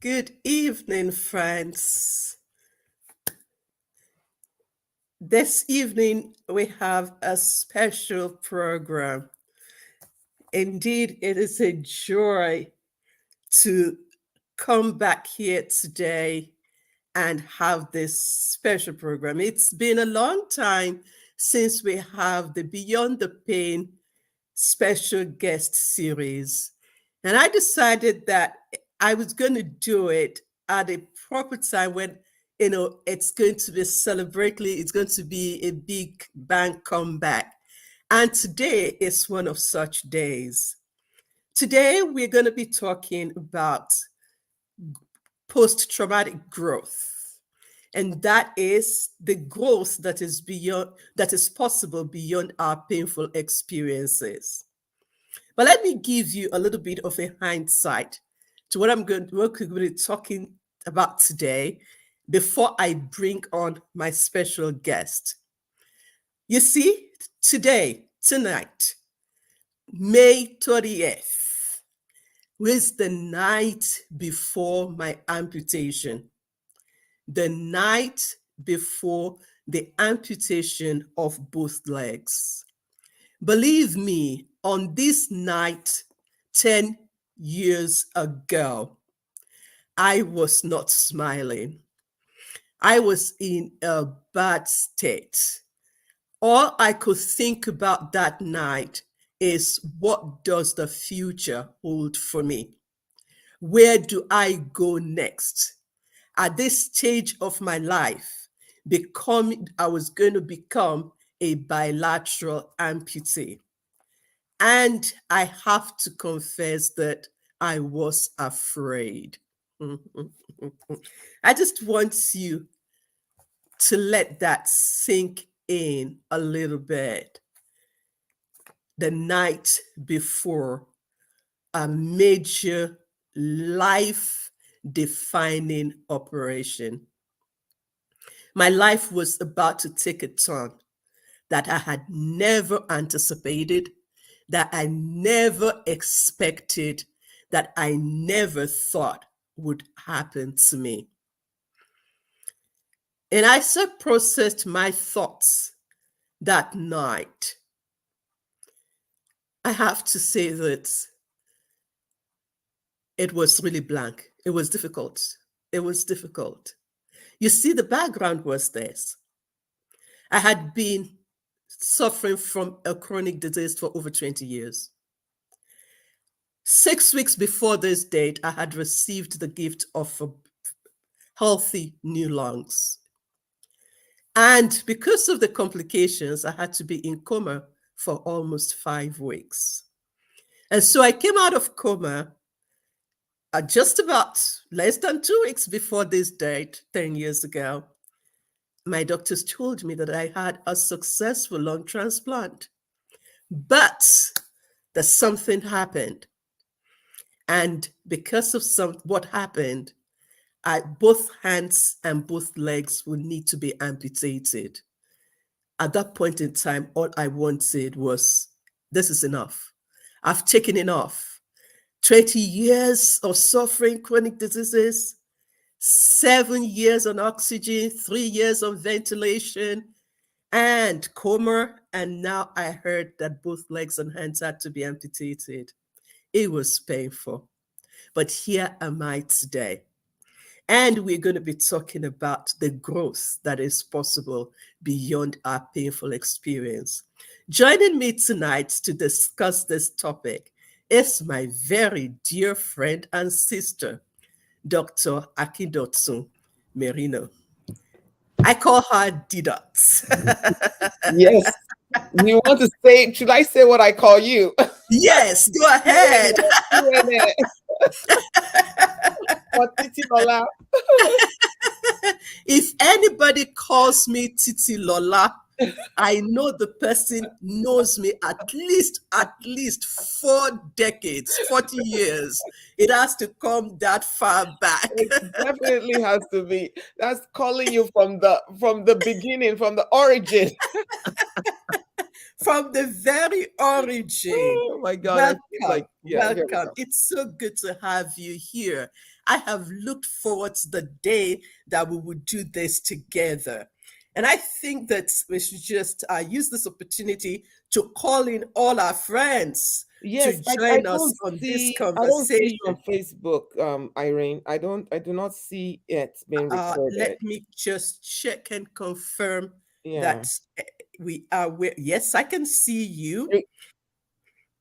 Good evening, friends. This evening we have a special program. Indeed, it is a joy to come back here today and have this special program. It's been a long time since we have the Beyond the Pain special guest series. And I decided that I was going to do it at a proper time when, it's going to be celebratory, it's going to be a big bang comeback. And today is one of such days. Today, we're going to be talking about post traumatic growth. And that is the growth that is possible beyond our painful experiences. But let me give you a little bit of a hindsight to what we're going to be talking about today before I bring on my special guest. You see, tonight, May 30th, was the night before my amputation. The night before the amputation of both legs. Believe me, on this night 10 years ago, I was not smiling. I was in a bad state. All I could think about that night is, what does the future hold for me? Where do I go next? At this stage of my life, I was going to become a bilateral amputee. And I have to confess that I was afraid. I just want you to let that sink in a little bit. The night before a major life defining operation. My life was about to take a turn that I had never anticipated, that I never expected, that I never thought would happen to me. And I processed my thoughts that night. I have to say that it was really blank. It was difficult. It was difficult. You see, the background was this. I had been suffering from a chronic disease for over 20 years. 6 weeks before this date, I had received the gift of healthy new lungs. And because of the complications, I had to be in coma for almost 5 weeks. And so I came out of coma just about less than 2 weeks before this date, 10 years ago. My doctors told me that I had a successful lung transplant. But something happened. And because of what happened, both hands and both legs would need to be amputated. At that point in time, all I wanted was, this is enough. I've taken enough. 20 years of suffering chronic diseases, 7 years on oxygen, 3 years on ventilation, and coma. And now I heard that both legs and hands had to be amputated. It was painful. But here am I today. And we're going to be talking about the growth that is possible beyond our painful experience. Joining me tonight to discuss this topic is my very dear friend and sister, Dr. Akindotun Merino. I call her D-Dots. Yes. You want to say, should I say what I call you? Yes, go ahead. If anybody calls me Titi Lola, I know the person knows me at least 4 decades, 40 years. It has to come that far back. It definitely has to be. That's calling you from the beginning, from the origin. From the very origin. Oh my God. Welcome. Welcome. It's so good to have you here. I have looked forward to the day that we would do this together. And I think that we should just use this opportunity to call in all our friends to Yes, I join us on this I don't see you on conversation. Facebook, Irene. I do not see it being recorded. Let me just check and confirm Yeah. that we are. Yes, I can see you. Eh,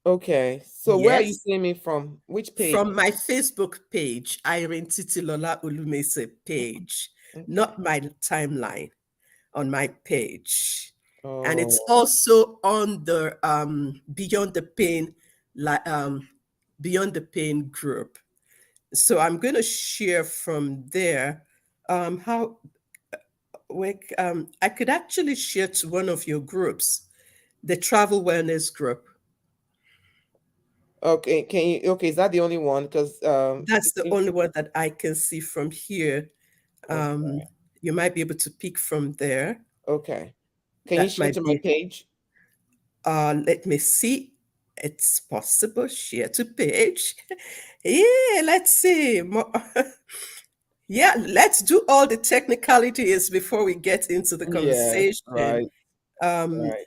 Okay. So where are you Yes, seeing me from? Which page? from my Facebook page, Irene Titilola Olumese page, Okay. not my timeline, on my page. And it's Oh, also on the Beyond the Pain group. So I'm going to share from there. How I could actually share to one of your groups, the travel wellness group. okay. Can you? Okay, is that the only one? Because That's the only one that I can see from here. okay, Um, you might be able to pick from there. okay. Can you That share might to my be. page? Let me see. It's possible. Share to page. Yeah, let's see. Yeah, let's do all the technicalities before we get into the Yes. conversation. Right. Um, Right.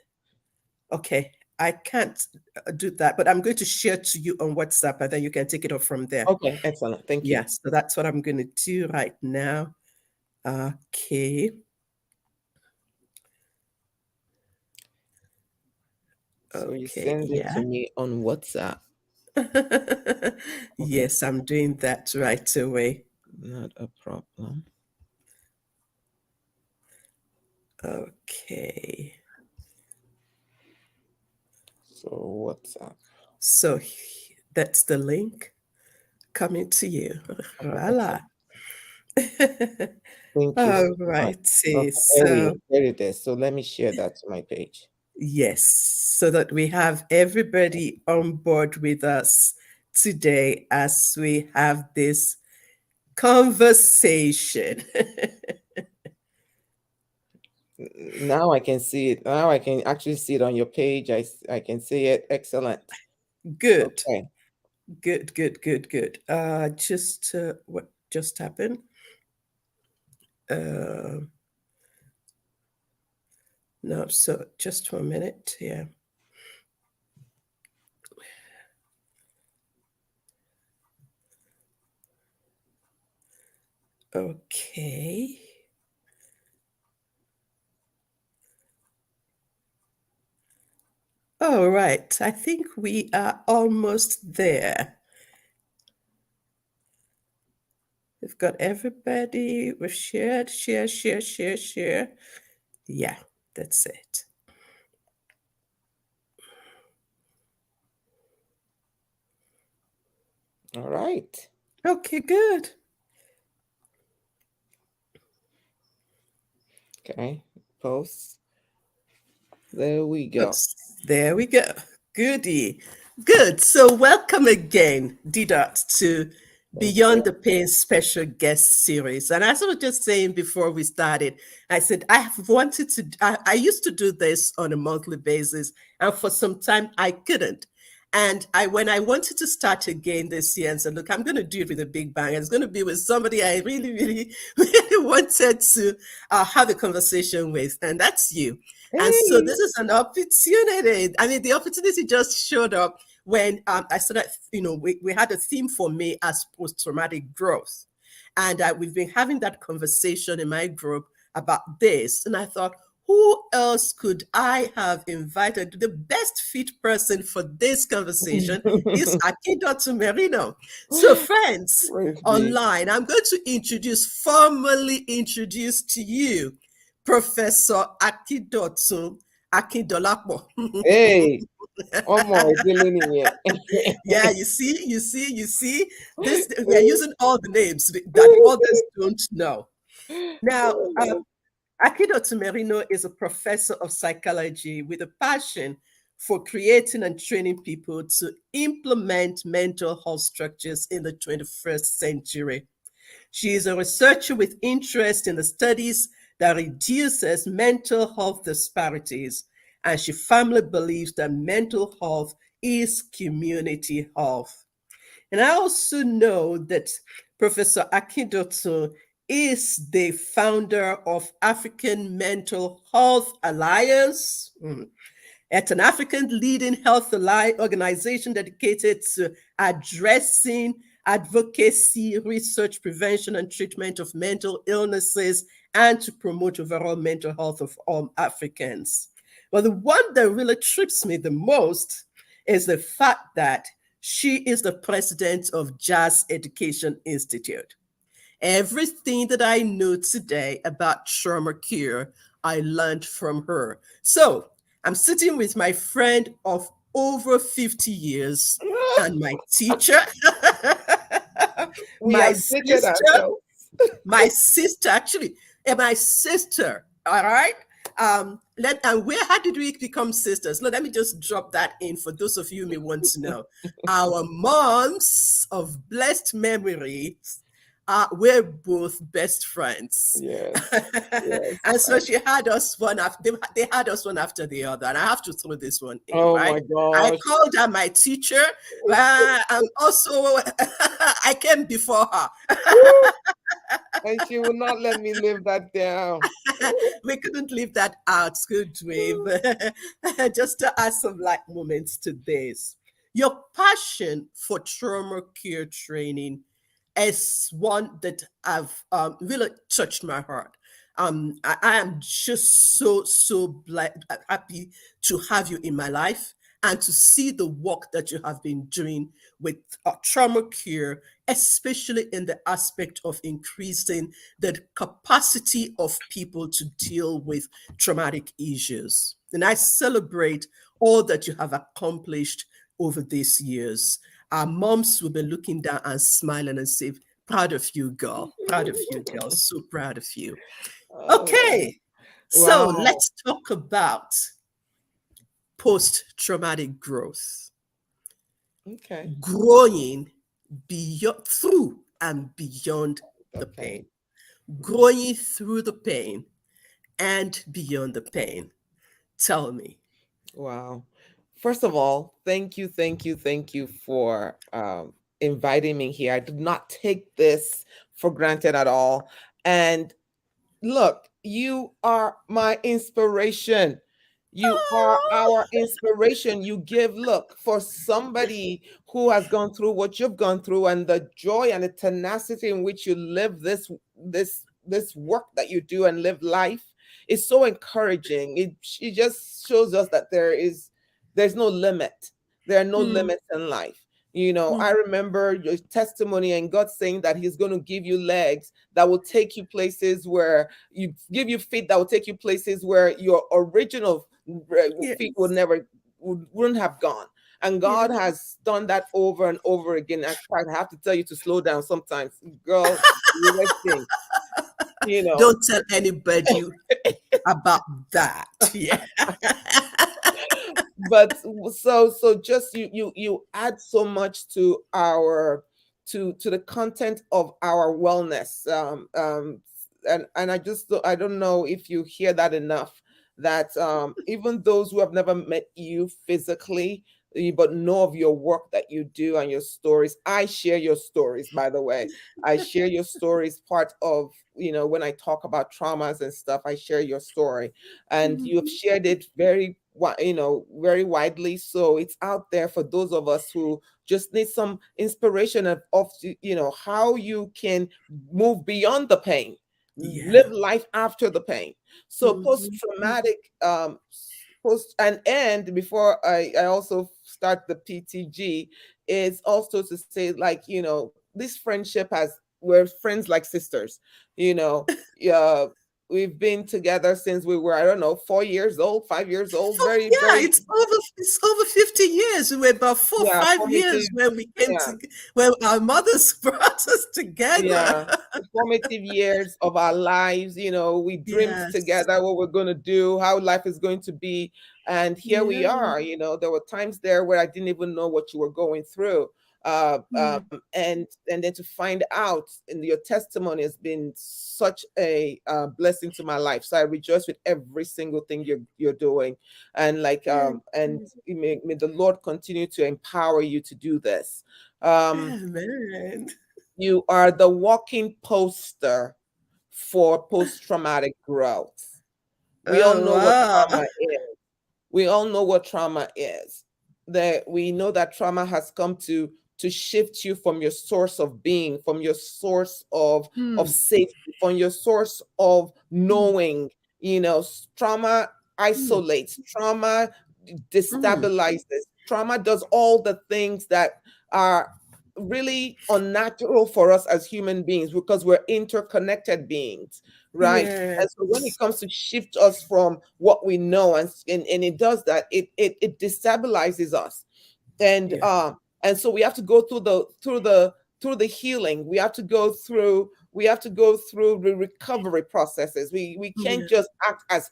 okay, I can't do that, but I'm going to share to you on WhatsApp and then you can take it off from there. Okay. Excellent. Thank you. Yes, so that's what I'm going to do right now. Okay. So you Okay, send it to yeah. me on WhatsApp. Okay. Yes, I'm doing that right away. Not a problem. Okay. So WhatsApp. So that's the link coming to you. Okay. Voila. Excellent. Thank you so All much. righty. Okay. There So, there it is. So let me share that to my page. yes, so that we have everybody on board with us today as we have this conversation. Now I can see it. Now I can actually see it on your page. I can see it. Excellent. Good, Okay. good, good, good, good. Just what just happened? Uh, no, so just 1 minute. Yeah. Okay. All right. I think we are almost there. We've got everybody. We've shared, share, share, share, share. Yeah, that's it. All right. Okay, good. Okay. Post. There we go. Oops, there we go. Goody. Good. So, welcome again, Didot, to Thank Beyond you. the Pain special guest series. And as I was just saying before we started, I said I have wanted to, I used to do this on a monthly basis, and for some time I couldn't. And when I wanted to start again this year and said, look, I'm going to do it with a big bang. It's going to be with somebody I really, really, really wanted to have a conversation with, and that's you. And so Hey. this is an opportunity. I mean, the opportunity just showed up when I started, we had a theme for me as post-traumatic growth. And we've been having that conversation in my group about this. And I thought, who else could I have invited? The best fit person for this conversation is Akindotun Merino. So, friends Praise be. online, I'm going to formally introduce to you Professor Akindotun Akindolapo. Hey. Omo, Ideleni Yeah, you see, this we are using all the names that others don't know. Now, Akindotun Merino is a professor of psychology with a passion for creating and training people to implement mental health structures in the 21st century. She is a researcher with interest in the studies that reduces mental health disparities, and she firmly believes that mental health is community health. And I also know that Professor Akindotun is the founder of African Mental Health Alliance. It's an African leading health organization dedicated to addressing advocacy, research, prevention, and treatment of mental illnesses and to promote overall mental health of all Africans. But the one that really trips me the most is the fact that she is the president of Jazz Education Institute. Everything that I know today about trauma cure, I learned from her. So I'm sitting with my friend of over 50 years and my teacher, We my have dated sister, ourselves. actually, and my sister, all right? And where how did we become sisters? Let me just drop that in for those of you who may want to know. Our moms of blessed memories we're both best friends. Yes, yes. And so she had us one after they had us one after the other. And I have to throw this one in, Oh right? my I gosh. called her my teacher, and also I came before her. Woo! And she will not let me live that down. We couldn't leave that out, could we? But just to add some light moments to this. Your passion for trauma care training is one that I've really touched my heart. I am just happy to have you in my life and to see the work that you have been doing with trauma care, especially in the aspect of increasing the capacity of people to deal with traumatic issues. And I celebrate all that you have accomplished over these years. Our moms will be looking down and smiling and say, proud of you, girl. Proud of you, girl. So proud of you. Oh, Okay. So wow. let's talk about post traumatic growth, Okay. growing beyond through and beyond the Okay. pain, growing through the pain and beyond the pain. Tell me. Wow. First of all, thank you, thank you, thank you for inviting me here. I did not take this for granted at all. And look, you are my inspiration. You are our inspiration. You give, look, for somebody who has gone through what you've gone through and the joy and the tenacity in which you live this work that you do and live life is so encouraging. It just shows us that there's no limit. There are no Mm, limits in life. You know, mm, I remember your testimony and God saying that He's going to give you legs that will take you places where you give you feet that will take you places where your original feet would yes. never wouldn't have gone. And Yeah. God has done that over and over again. In fact, I have to tell you to slow down sometimes, girl. You're resting, you know. Don't tell anybody about that. Yeah. But so just you add so much to our to the content of our wellness, and I don't know if you hear that enough, that even those who have never met you physically, but know of your work that you do and your stories. I share your stories, by the way. I share your stories. Part of, when I talk about traumas and stuff, I share your story, and you have Mhm. shared it very widely, so it's out there for those of us who just need some inspiration of how you can move beyond the pain, Yeah. live life after the pain. So Mhm. post-traumatic, post and before I also start the PTG, is also to say, like, this friendship has we're friends like sisters, you know uh, we've been together since we were, I don't know, 4 years old, 5 years old, very, Yeah, very, it's over 50 years. We were about four, yeah, 5 years formative, when we came yeah, to when our mothers brought us together. yeah, formative years of our lives. We dreamed Yes. together what we're going to do, how life is going to be. And here we Yeah. are. There were times there where I didn't even know what you were going through. Mm. And then to find out, and your testimony has been such a blessing to my life. So I rejoice with every single thing you're doing. And like, and may the Lord continue to empower you to do this. Um, Amen. You are the walking poster for post-traumatic growth. We all Oh, know what wow. trauma is. We all know what trauma is. That we know that trauma has come to shift you from your source of being, from your source of Mm, safety, from your source of mm, knowing. Trauma mm, isolates, trauma mm. destabilizes, trauma does all the things that are really unnatural for us as human beings because we're interconnected beings, right? And so when it Yes. comes to shift us from what we know, and it does that, it destabilizes us. and Yeah. um and so we have to go through the healing. We have to go through the recovery processes. We can't Yeah. just act as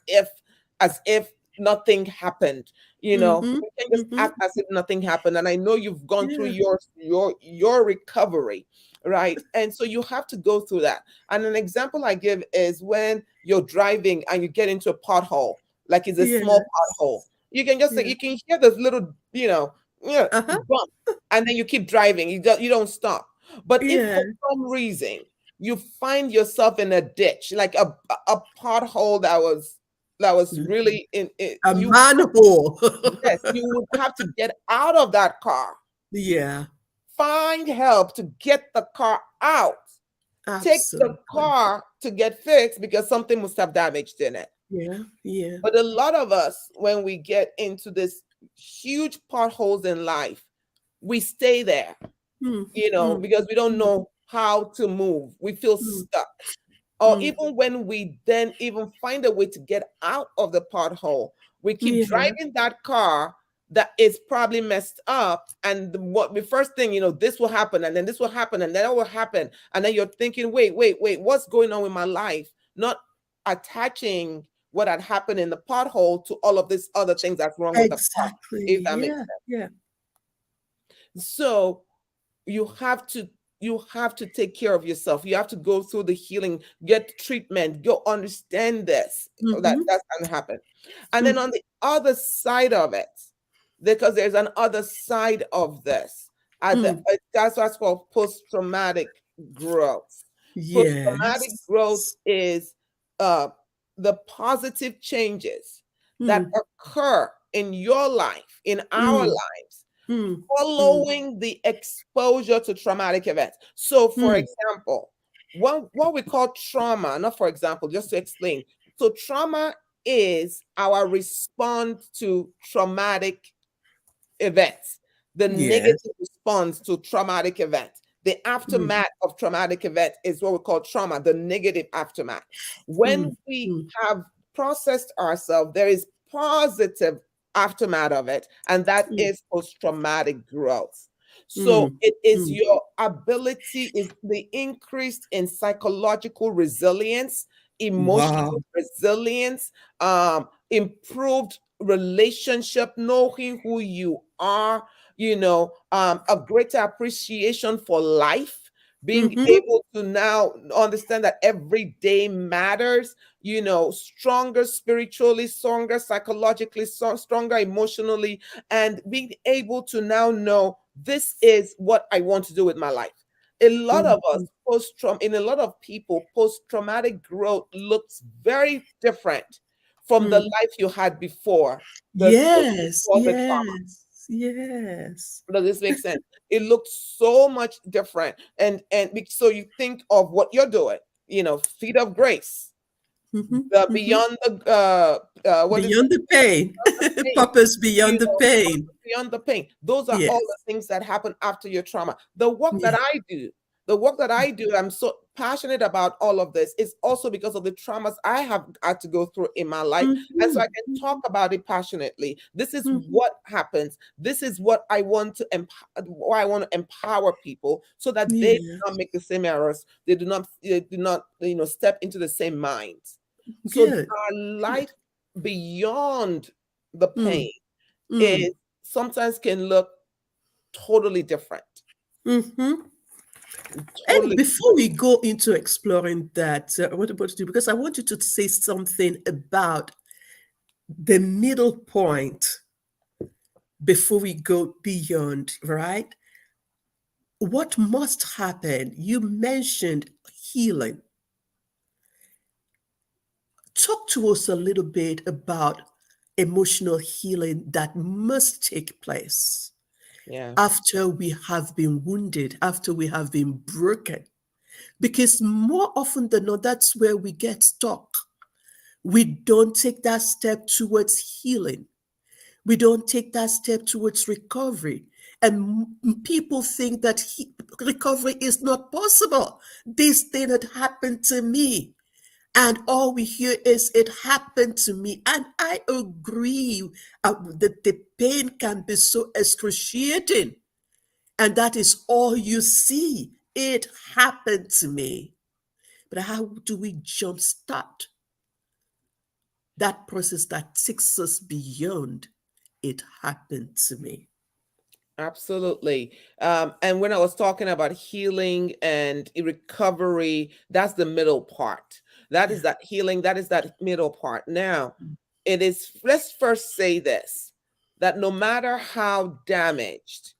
if nothing happened. Mm-hmm. We can't just Mm-hmm. act as if nothing happened. And I know you've gone through Yeah. your recovery, right? And so you have to go through that. And an example I give is when you're driving and you get into a pothole, like it's a small pothole. Yes. You can just say, Yeah. you can hear this little, yeah, Uh-huh. bump, and then you keep driving. You don't stop. But if Yeah. for some reason you find yourself in a ditch, like a pothole that was really in it, A manhole. yes, you would have to get out of that car, Yeah. find help to get the car out, take the Absolutely. car to get fixed because something must have damaged in it. Yeah. Yeah. But a lot of us, when we get into this huge potholes in life, we stay there, Mm, mm, because we don't mm, know how to move. We feel mm, stuck. Or mm. even when we then even find a way to get out of the pothole, we keep Yeah. driving that car that is probably messed up. And what the first thing, this will happen, and then this will happen, and then that will happen. And then you're thinking, wait, wait, wait, what's going on with my life? Not attaching what had happened in the pothole to all of these other things that's wrong with the car, Exactly. if that makes Yeah. Yeah. sense. So you have to take care of yourself. You have to go through the healing, get treatment, go understand this, Mm-hmm. that's going to happen. And then Mm. on the other side of it, because there's an other side of this, Mm. that's what's called post-traumatic growth. Post-traumatic Yes. growth is uh, the positive changes that Mm. occur in your life, in our Mm. lives, Mm. Mm. following the exposure to traumatic events. So, for Mm. example, what we call trauma, not for example, just to explain. So, trauma is our response to traumatic events, the Yes. negative response to traumatic events. The Mm. aftermath of traumatic event is what we call trauma, the negative aftermath. When Mm. we Mm. have processed ourselves, there is positive aftermath of it, and that Mm. is post-traumatic growth. So Mm. it is Mm. your ability, is the increase in psychological resilience, Wow. emotional resilience, improved relationship, knowing who you are, a greater appreciation for life, being Mm-hmm. able to now understand that every day matters, stronger spiritually, stronger psychologically, stronger emotionally, and being able to now know this is what I want to do with my life. A lot of us Mm-hmm. in a lot of people, post-traumatic growth looks very different from the Mm. life you had before Yes. before the trauma. Yes. Yes. Does this make sense? It looks so much different, so you think of what you're doing, feet of grace, Mm-hmm. the Mm-hmm. beyond the what is Beyond the pain. the pain, Purpose beyond the pain. beyond the pain. Those are all the Yes. things that happen after your trauma. The work that I do, I'm so passionate about all of this, is also because of the traumas I have had to go through in my life. And so I can talk Mm-hmm. about it passionately. This is Mm-hmm. what happens. This is what I want to why I want to empower people so that they do Yeah. not make the same errors. They do not step into the same minds. So Good. our Good. life beyond the Mm. pain Mm. is sometimes can look totally different. Mm-hmm. And Totally. before we go into exploring that, what about you? Because I want you to say something about the middle point before we go beyond, right? what must happen? You mentioned healing. Talk to us a little bit about emotional healing that must take place Yeah, after we have been wounded, after we have been broken. Because more often than not, that's where we get stuck. We don't take that step towards healing. We don't take that step towards recovery. And people think that recovery is not possible. This thing had happened to me. And all we hear is, it happened to me. And I agree that the pain can be so excruciating. And that is all you see. It happened to me. But how do we jumpstart that process that takes us beyond it happened to me? absolutely. And when I was talking about healing and recovery, that's the middle part. That is Yeah. that healing, that is that middle part. Now, it is, let's first say this, that no matter how damaged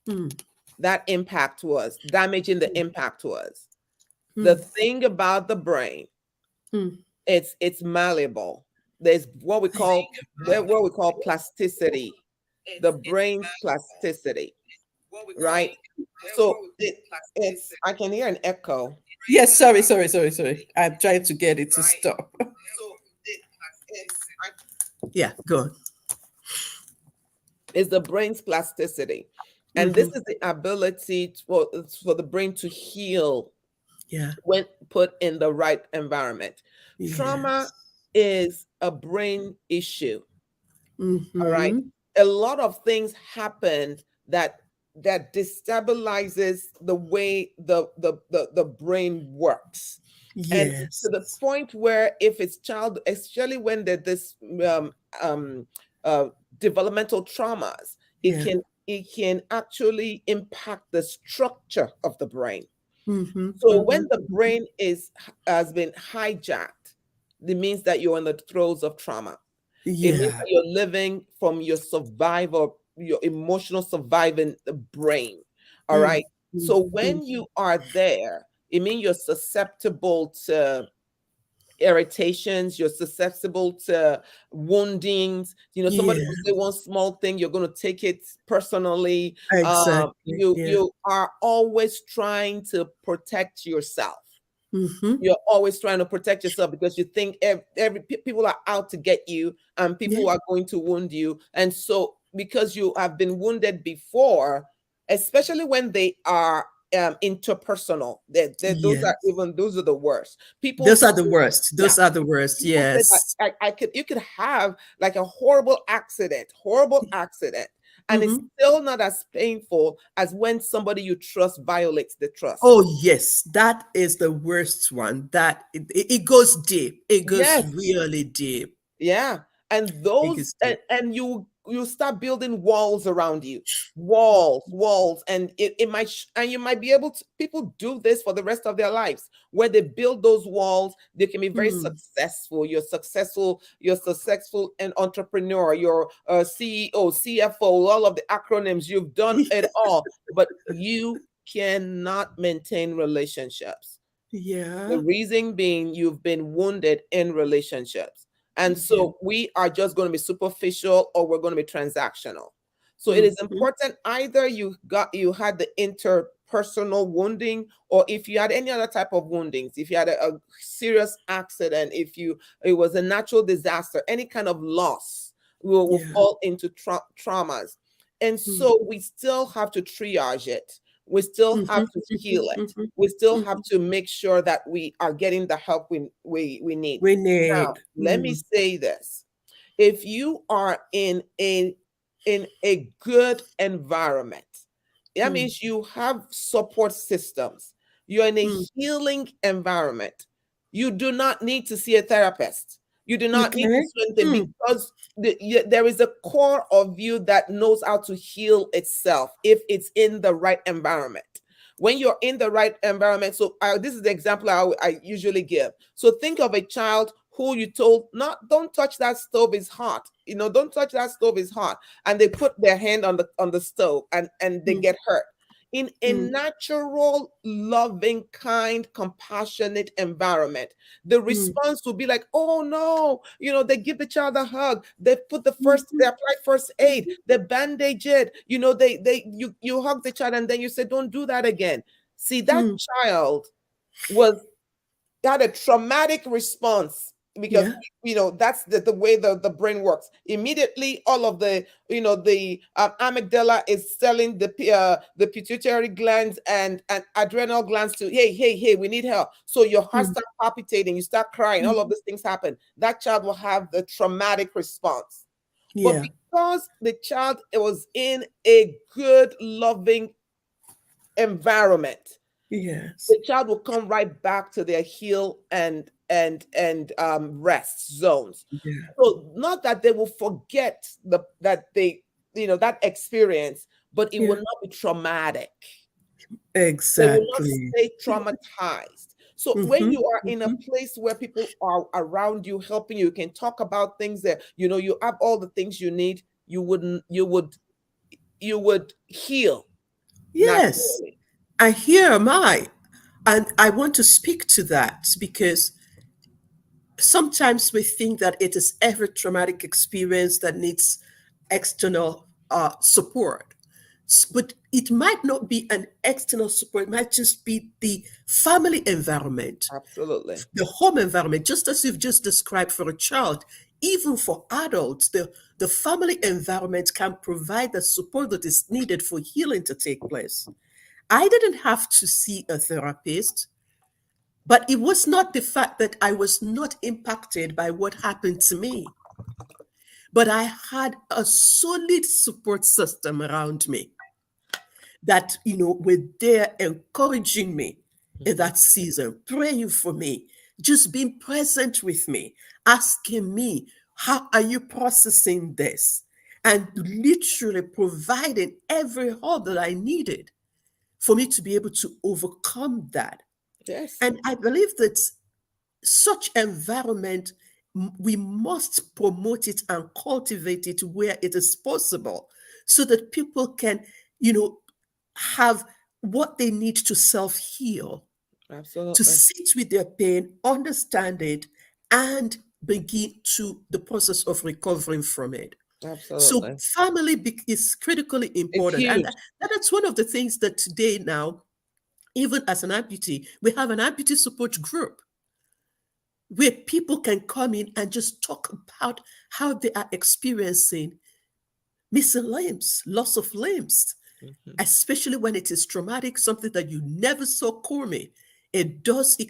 Mm, that impact was, damaging the impact was, the mm, thing about the brain, mm. it's malleable. There's what we call plasticity, the brain's plasticity, right? So it's, I can hear an echo. Yes, sorry. I'm trying to get it to stop. Yeah, go on. Is the brain's plasticity. And this Hmm. is the ability for the brain to heal Yeah, when put in the right environment. Trauma yes. is a brain issue. All right. Hmm. A lot of things happened that destabilizes the way the brain works. And to Yes. the point where if it's child, especially when there's this um, uh, developmental traumas, it Yeah. can it can actually impact the structure of the brain. Hmm. So Hmm. when the brain is has been hijacked, it means that you're in the throes of trauma. It means Yeah. that you're living from your survival, your emotional surviving brain. All Mm, right. mm, So mm. when you are there, it means you're susceptible to irritations, you're susceptible to woundings. Somebody Yeah, will say one small thing, you're going to take it personally. exactly. You Yeah. you are always trying to protect yourself. Hmm. You're always trying to protect yourself because you think people are out to get you and Yeah. people are going to wound you. And so, because you have been wounded before, especially when they are interpersonal, Yes. those are the worst. People Those say, are the worst. yeah, Those are the worst. people say that Yes. I could you could have like a horrible accident, and it's Hmm. still not as painful as when somebody you trust violates the trust. Oh, yes. That is the worst one. That it goes deep. It goes Yes. really deep. Yeah. And It those goes deep. and you start building walls around you. Walls, and it might and you might be able to, people do this for the rest of their lives, where they build those walls. They can be very Mm. successful. You're successful an entrepreneur, you're a CEO, CFO, all of the acronyms, you've done it all, but you cannot maintain relationships. The Yeah. reason being you've been wounded in relationships. And Yeah. so we are just going to be superficial or we're going to be transactional. So it is Hmm. important, either you had the interpersonal wounding, or if you had any other type of woundings, if you had a serious accident, if you it was a natural disaster, any kind of loss will Yeah. fall into traumas. And Mm. so we still have to triage it. We still have Mhm, to mhm, heal it. mhm, We still have mhm. to make sure that we are getting the help we need. We Now, need. let me say this. If you are in a good environment, that Mm, means you have support systems. You're in a mm. healing environment. You do not need to see a therapist. You do not need to Okay. see anything, Mm. because there is a core of you that knows how to heal itself if it's in the right environment. When you're in the right environment, so this is the example I usually give. So think of a child who you told, not don't touch that stove, is hot, don't touch that stove, is hot, and they put their hand on the stove and they Mm. get hurt. in a mm, natural, loving, kind, compassionate environment, the mm, response will be like, oh no, they give the child a hug, they put they mhm, apply first aid, they bandage it, you hug the child and then you say, don't do that again. See, that mm. child was had a traumatic response because Yeah. that's the way the brain works. Immediately, all of the amygdala is telling the pituitary glands and adrenal glands to, hey, we need help. So your heart Mm, starts palpitating, you start crying, all of mhm. these things happen. That child will have the traumatic response. But Yeah. because the child was in a good, loving environment, Yes. the child will come right back to their heal and rest zones. Yeah. So not that they will forget that experience, but it will Yeah. not be traumatic. They will not Exactly. stay traumatized. So when Mm-hmm. you are in a Mm-hmm. place where people are around you, helping you, you can talk about things that you have all the things you need. You would heal Yes. naturally. I hear my, and I want to speak to that because sometimes we think that it is every traumatic experience that needs external support. But it might not be an external support, it might just be the family environment, Absolutely, the home environment, just as you've just described for a child. Even for adults, the family environment can provide the support that is needed for healing to take place. I didn't have to see a therapist, but it was not the fact that I was not impacted by what happened to me, but I had a solid support system around me that, were there encouraging me in hmm that season, praying for me, just being present with me, asking me, how are you processing this? And literally providing every help that I needed for me to be able to overcome that. yes, And I believe that such environment, we must promote it and cultivate it where it is possible so that people can, you know, have what they need to self heal, to absolutely, sit with their pain, understand it, and begin to the process of recovering from it. So absolutely. family is critically It's important, and huge. that's one of the things that today now, even as an amputee, we have an amputee support group where people can come in and just talk about how they are experiencing missing limbs, loss of limbs, Mhm. especially when it is traumatic, something that you never saw coming. It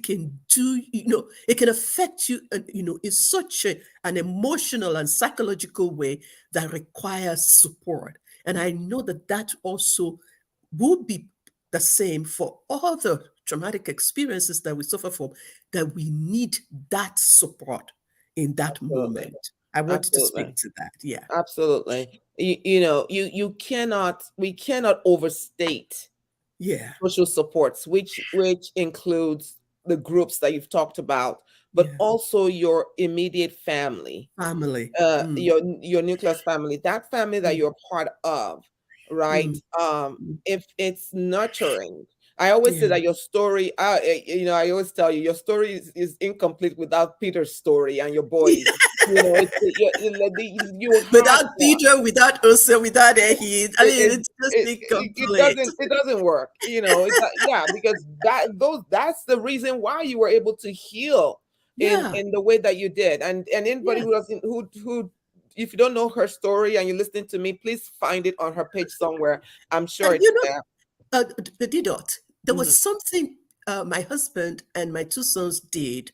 can do, it can affect you, in such an emotional and psychological way that requires support. And I know that that also will be the same for other traumatic experiences that we suffer from, that we need that support in that Absolutely, moment. I wanted to absolutely, speak to that. Yeah. absolutely. We cannot overstate Yeah. social supports, which includes the groups that you've talked about, but Yeah. also your immediate family, Family. your nucleus family, that family that Mm, you're part of, right? mm, mm. If it's nurturing, I always say Yeah. that your story, I always tell you, your story is incomplete without Peter's story and your boys. You had Without more. Peter, without Usa, without Ehi, I it mean, it it's just it incomplete. doesn't work, yeah, because that's the reason why you were able to heal Yeah. in the way that you did. And anybody Yeah. who doesn't who if you don't know her story and you're listening to me, please find it on her page somewhere. I'm sure And it's there. the Didot, there Mhm. was something my husband and my two sons did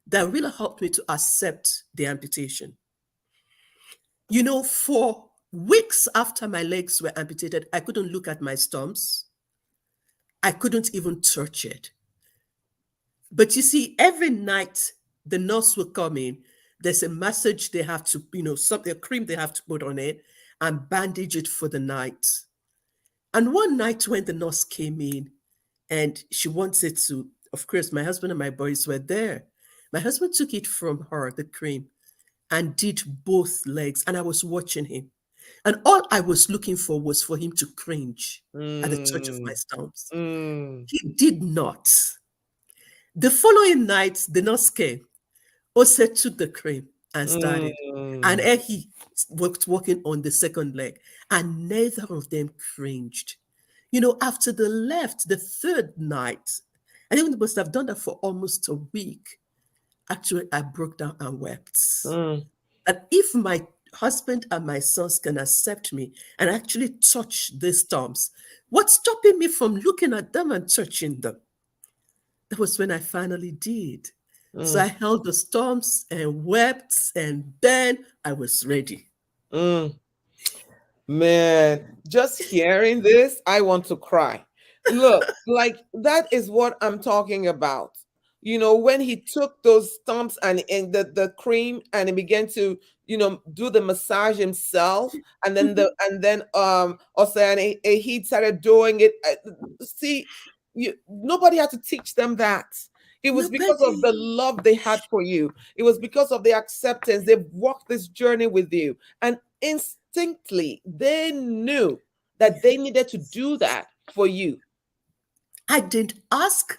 that really helped me to accept the amputation. For weeks after my legs were amputated, I couldn't look at my stumps. I couldn't even touch it. But you see, every night the nurse will come in. There's a massage they have to, something, a cream they have to put on it and bandage it for the night. And one night when the nurse came in and she wanted to, of course, my husband and my boys were there. My husband took it from her, the cream, and did both legs. And I was watching him. And all I was looking for was for him to cringe at the touch of my Mm, stumps. mm, He did not. The following night, the nurse came. Ose took the cream and started. And mm, he was walking on the second leg. And neither of them cringed. After they left the third night, I think they must have done that for almost a week. Actually, I broke down and wept. mm, That if my husband and my sons can accept me and actually touch these storms, what's stopping me from looking at them and touching them? That was when I finally did. So I mm, held the storms and wept, and then I was ready. mm. Man, just hearing this, I want to cry. Look, like that is what I'm talking about. When he took those stumps and the cream and he began to, do the massage himself, and then Mhm. also and he started doing it. See, nobody had to teach them that. It was because of Nobody. the love they had for you. It was because of the acceptance. They've walked this journey with you. And instinctively, they knew that they needed to do that for you. I didn't ask.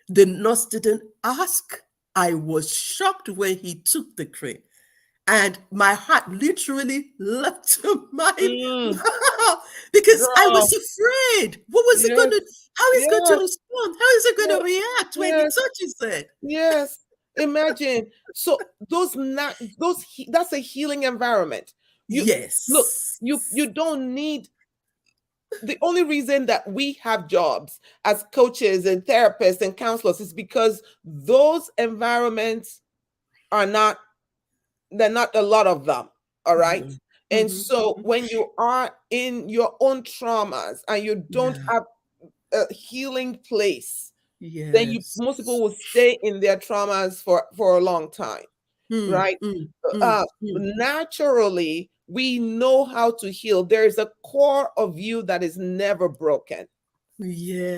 The nurse didn't ask. I was shocked when he took the cream. And my heart literally leapt to my Mm, mouth because I was girl, afraid. What was he going yes, to, how is he going to yes, respond? How is he going yes, to react when he yes, touches it? yes. Imagine. So that's a healing environment. You look, Yes. you don't need the only reason that we have jobs as coaches and therapists and counselors is because those environments are not they're not a lot of them. All right. Mhm. And Mhm. so Mhm. when you are in your own traumas and you don't Yeah. have a healing place, then you Yes. most people will stay in their traumas for a long time, Mm, right? mm, mm, uh mm. Naturally we know how to heal. There is a core of you that is never broken.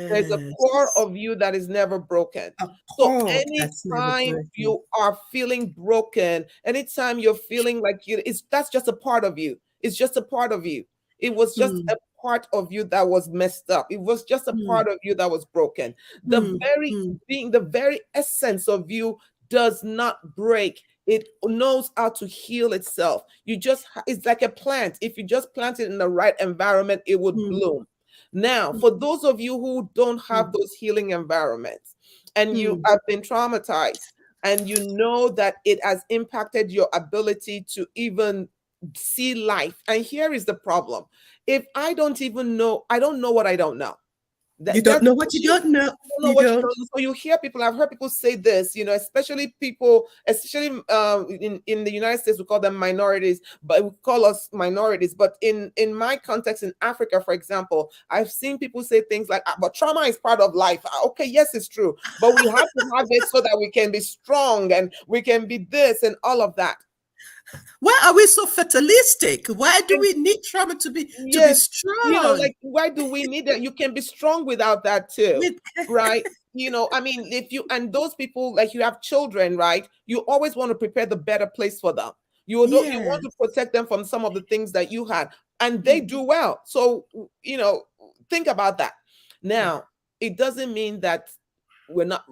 There's a core Yes. of you that is never broken. A So cord that's never anytime broken. you are feeling broken, anytime you're feeling like that's just a part of you. It's just a part of you. It was just Mm, a part of you that was messed up. It was just a mm, part of you that was broken. The mm, very mm, being, the very essence of you does not break. It knows how to heal itself. It's like a plant. If you just plant it in the right environment, it would mm, bloom. Now, mm, for those of you who don't have mm, those healing environments and you mm. have been traumatized and you know that it has impacted your ability to even see life. And here is the problem. If I don't even know, I don't know what I don't know. You That's don't the know what you issue. don't know. Don't know You what you don't. don't know. So you hear people, I've heard people say this, especially people, especially in the United States, we call them minorities, but we call us minorities. But in my context in Africa, for example, I've seen people say things like, but trauma is part of life. Okay, yes, it's true. But we have to have it so that we can be strong and we can be this and all of that. Why are we so fatalistic? Why do we need trauma to be Yes, strong? like why do we need that? You can be strong without that too, With right? I mean, if you and those people, like you have children, right? You always want to prepare the better place for them. You want to yes. protect them from some of the things that you had, and they Mhm. do well. So, think about that. Now, it doesn't mean that we're not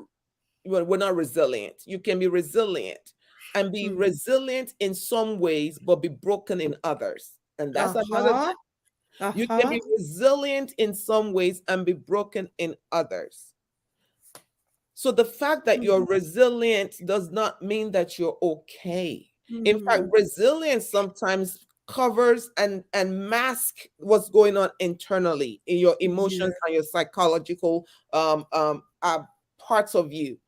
we're not resilient. You can be resilient and be Mm. resilient in some ways, but be broken in others. And that's another Uh-huh. you can Uh-huh. be resilient in some ways and be broken in others. So the fact that you're Mhm. resilient does not mean that you're okay. In fact, Mhm. resilience sometimes covers and mask what's going on internally in your emotions Yeah. and your psychological parts of you.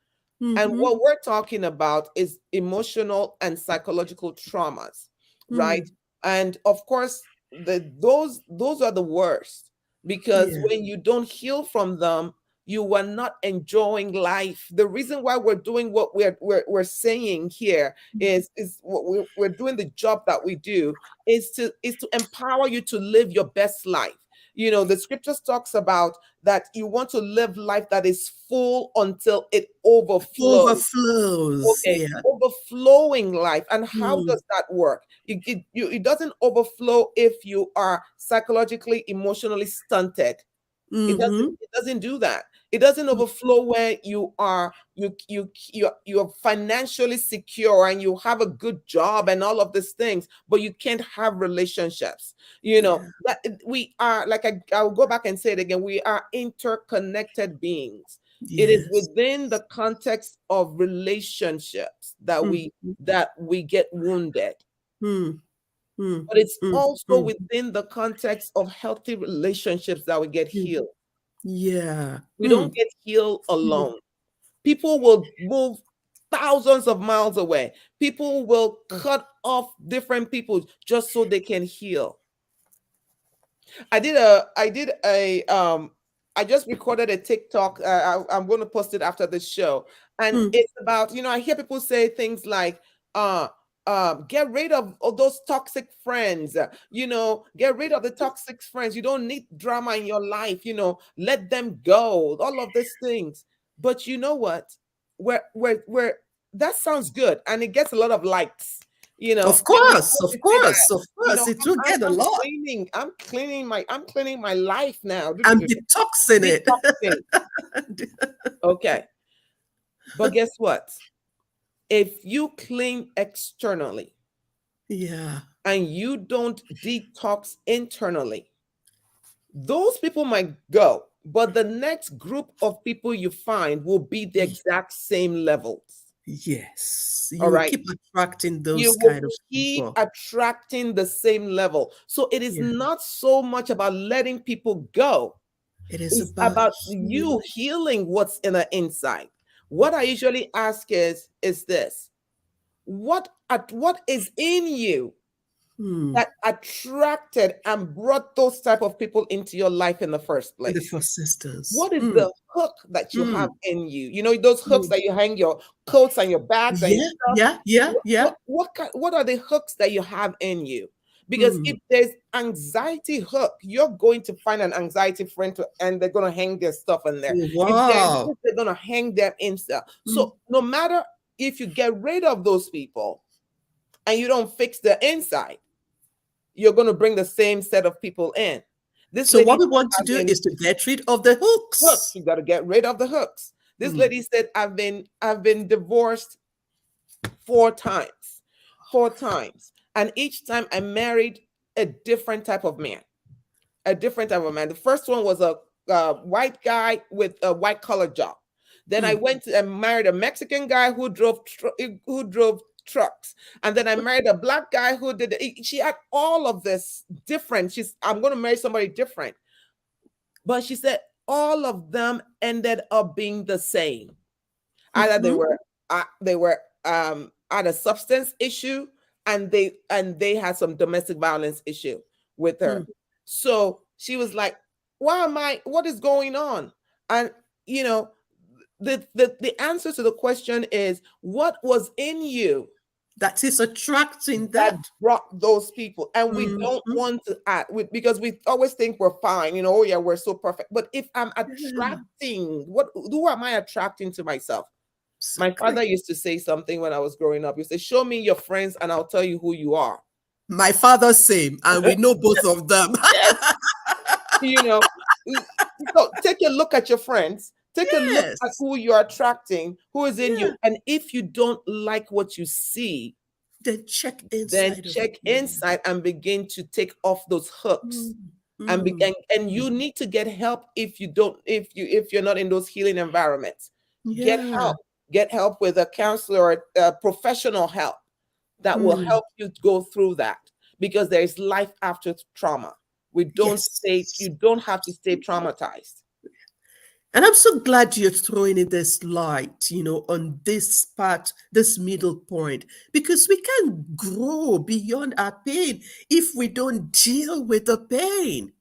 And Mhm. what we're talking about is emotional and psychological traumas, right? Mm. And of course, those are the worst because Yeah. when you don't heal from them, you are not enjoying life. The reason why we're doing what we're saying here is what we're doing the job that we do is to empower you to live your best life. The scriptures talks about that you want to live life that is full until it overflows. Overflows. Okay, Yeah. overflowing life. And how Mm, does that work? It doesn't overflow if you are psychologically, emotionally stunted. It doesn't mm-hmm. it doesn't do that. It doesn't overflow where you're financially secure and you have a good job and all of these things, but you can't have relationships. Yeah. That we are, like, I'll go back and say it again, we are interconnected beings. It is Yes. within the context of relationships that Mm, we get wounded, mm, mm, but it's mm, also mm, within the context of healthy relationships that we get mm. healed. Yeah. We Mm, don't get healed mm. alone. People will move thousands of miles away. People will cut off different people just so they can heal. I just recorded a TikTok. I'm going to post it after the show. And Mm. it's about, I hear people say things like, uh, get rid of all those toxic friends, get rid of the toxic friends. You don't need drama in your life, let them go, all of these things. But you know what? Where that sounds good and it gets a lot of likes, and Of because they say that, course, it will get a lot. I'm cleaning my life now. I'm detoxing it. Detoxing. Okay. But guess what? If you clean externally Yeah. and you don't detox internally, those people might go, but the next group of people you find will be the Y- exact same levels. Yes. All You right. keep attracting You those will kind of keep people. attracting the same level. So it is Yeah. not so much about letting people go. It is It's about about you healing. healing what's in the inside. What I usually ask is this: what is in you Hmm. that attracted and brought those type of people into your life in the first In the place? first sisters. What is Hmm. the hook that you Hmm. have in you? Those hooks Hmm. that you hang your coats and your bags and your Yeah. stuff. Yeah. Yeah. Yeah. What are the hooks that you have in you? Because Hmm. if there's anxiety hook, you're going to find an anxiety friend and they're gonna hang their stuff in there. If there's Wow. this, they're gonna hang them in stuff. Hmm. So no matter if you get rid of those people and you don't fix the inside, you're gonna bring the same set of people in. This So what lady we said, want to I've do been is to get rid of the hooks. hooks. You got to get rid of the hooks. This Hmm. lady said, I've been divorced 4 times. 4 times. And each time I married a different type of man. A different type of man. The first one was a white guy with a white collar job. Then I Hmm. went and married a Mexican guy who drove trucks. And then I married a black guy who did. She had all of this different. I'm going to marry somebody different. But she said all of them ended up being the same. Either they Mm-hmm. were had a substance issue, and they had some domestic violence issue with Hmm. her. So she was like, what is going on? And you know, the answer to the question is, what was in you That is attracting that that. brought those people? And we don't Mm-hmm. want to act with, because we always think we're fine, oh yeah, we're so perfect. But if I'm Yeah. attracting, what who am I attracting to myself? My Exactly. father used to say something when I was growing up. He said, show me your friends and I'll tell you who you are. My father same, and we know both of them. Yes. you know so take a look at your friends, take a look at Yes. who you're attracting, who is in Yeah. you. And if you don't like what you see, Then check then inside of check you. inside and begin to take off those hooks. Mm, and be, mm, and you need to get help if you don't if you're not in those healing environments. get yeah. help get help with a counselor or professional help that will Mm, help you go through that, because there is life after trauma. You yes. don't have to stay traumatized. And I'm so glad you're throwing in this light, on this part, this middle point, because we can't grow beyond our pain if we don't deal with the pain.